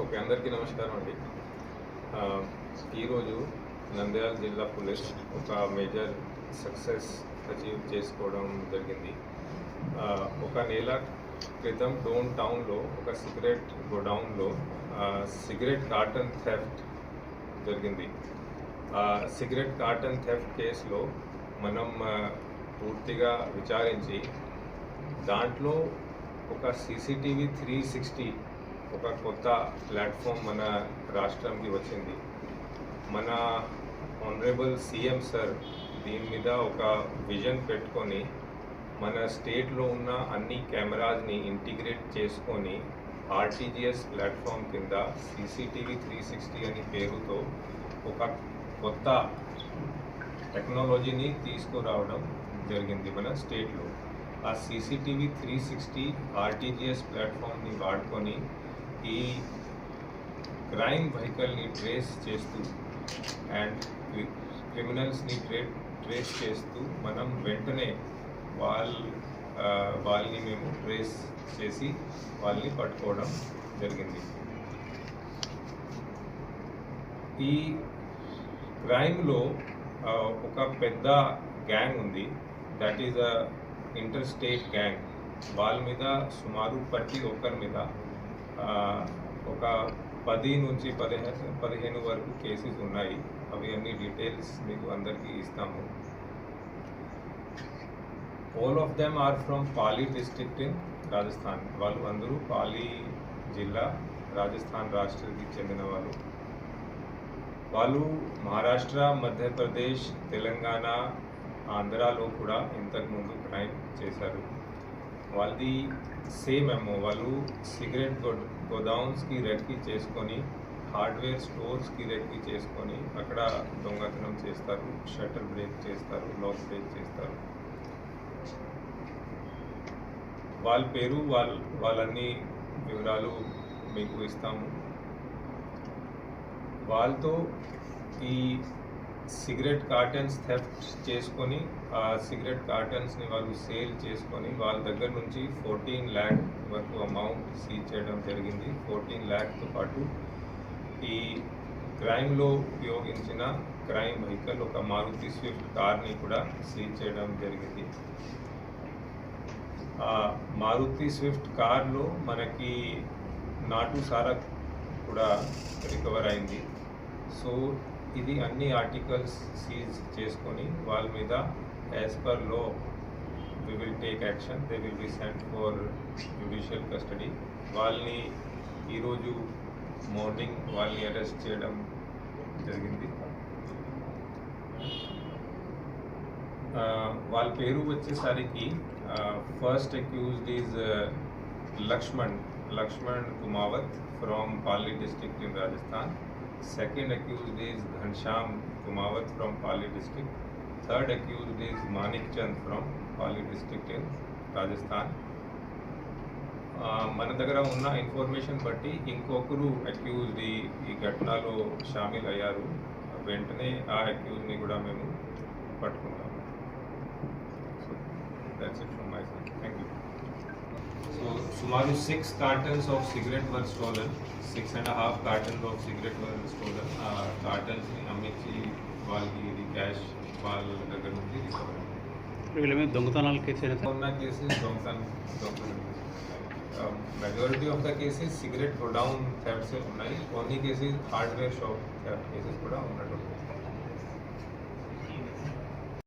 Okay, అందరికీ నమస్కారం అండి. ఈరోజు నంద్యాల జిల్లా పోలీస్ ఒక మేజర్ సక్సెస్ అచీవ్ చేసుకోవడం జరిగింది. ఒక నెల క్రితం డోన్ టౌన్లో ఒక సిగరెట్ గోడౌన్లో సిగరెట్ కార్టన్ థెఫ్ట్ జరిగింది. సిగరెట్ కార్టన్ థెఫ్ట్ కేసులో మనం పూర్తిగా విచారించి దాంట్లో ఒక సీసీటీవీ 360 ఒక కొత్త ప్లాట్ఫామ్ మన రాష్ట్రంకి వచ్చింది. మన ఆనరబుల్ సీఎం సార్ దీని మీద ఒక విజన్ పెట్టుకొని మన స్టేట్లో ఉన్న అన్ని కెమెరాస్ని ఇంటిగ్రేట్ చేసుకొని ఆర్టీజీఎస్ ప్లాట్ఫామ్ కింద సీసీటీవీ 360 అనే పేరుతో ఒక కొత్త టెక్నాలజీని తీసుకురావడం జరిగింది మన స్టేట్లో. ఆ సీసీటీవీ 360 ఆర్టీజీఎస్ ప్లాట్ఫామ్ని వాడుకొని ఈ క్రైమ్ వెహికల్ని ట్రేస్ చేస్తూ అండ్ క్రిమినల్స్ని ట్రేస్ చేస్తూ మనం వెంటనే వాళ్ళని మేము ట్రేస్ చేసి వాళ్ళని పట్టుకోవడం జరిగింది. ఈ క్రైమ్లో ఒక పెద్ద గ్యాంగ్ ఉంది, that is a inter state gang. వాళ్ళ మీద సుమారు ప్రతి ఒక్కరి మీద ఒక 10 నుంచి 15 వరకు కేసెస్ ఉన్నాయి. అవి అన్ని డీటెయిల్స్ మీకు అందరికీ ఇస్తాము. All of them are from Pali district in Rajasthan. వాళ్ళు అందరూ పాలి జిల్లా రాజస్థాన్ రాష్ట్రానికి చెందిన వాళ్ళు మహారాష్ట్ర, మధ్యప్రదేశ్, తెలంగాణ, ఆంధ్రాలో కూడా ఇంతకుముందు క్రైమ్ చేశారు. వాళ్ళది సేమ్ ఏమో, వాళ్ళు సిగరెట్ గోడౌన్స్కి రెక్కి చేసుకొని హార్డ్వేర్ స్టోర్స్కి రెక్కి చేసుకొని అక్కడ దొంగతనం చేస్తారు, షట్టర్ బ్రేక్ చేస్తారు, లాక్ బ్రేక్ చేస్తారు. వాళ్ళ పేరు వాళ్ళన్ని వివరాలు మీకు ఇస్తాము. వాళ్ళతో ఈ సిగరెట్ కార్టన్స్ థెఫ్ట్ చేసుకొని ఆ సిగరెట్ కార్టన్స్ని వాళ్ళు సేల్ చేసుకొని వాళ్ళ దగ్గర నుంచి 14 lakh వరకు అమౌంట్ సీజ్ చేయడం జరిగింది. 14 lakhతో పాటు ఈ క్రైమ్లో ఉపయోగించిన క్రైమ్ వెహికల్ ఒక మారుతి స్విఫ్ట్ కార్ని కూడా సీజ్ చేయడం జరిగింది. మారుతి స్విఫ్ట్ కార్లో మనకి నాటు సారా కూడా రికవర్ అయింది. సో ఇది అన్ని ఆర్టికల్స్ సీజ్ చేసుకొని వాళ్ళ మీద as per law we will take action. They will be sent for judicial custody. వాళ్ళని ఈరోజు మార్నింగ్ వాళ్ళని అరెస్ట్ చేయడం జరిగింది. వాళ్ళ పేరు వచ్చేసరికి first accused is Lakshman Kumawat from Pali district in Rajasthan. Second accused is Ghanshyam Kumawat from Pali district. Third accused is Manik Chand from Pali district in Rajasthan. మన దగ్గర ఉన్న ఇన్ఫర్మేషన్ బట్టి ఇంకొకరు అక్యూజ్డ్ ఈ ఘటనలో షామిల్ అయ్యారు. వెంటనే ఆ అక్యూజ్ని కూడా మేము పట్టుకుంటాము. So that's it from my side. Thank you. So, సుమారు 6 cartons of cigarette were stolen. 6.5 cartons of cigarette were stolen. కార్టన్స్ని అమ్మించి వాళ్ళకి ఇది క్యాష్ వాళ్ళ దగ్గర నుంచి రికవర్ అయింది. వీళ్ళ మీద దొంగతనాలు కేసెస్ ఉన్న కేసెస్ దొంగతనం majority of the cases cigarette godown thefts ఉన్నాయి. కొన్ని cases hardware shop theft cases కూడా ఉన్నట్టు.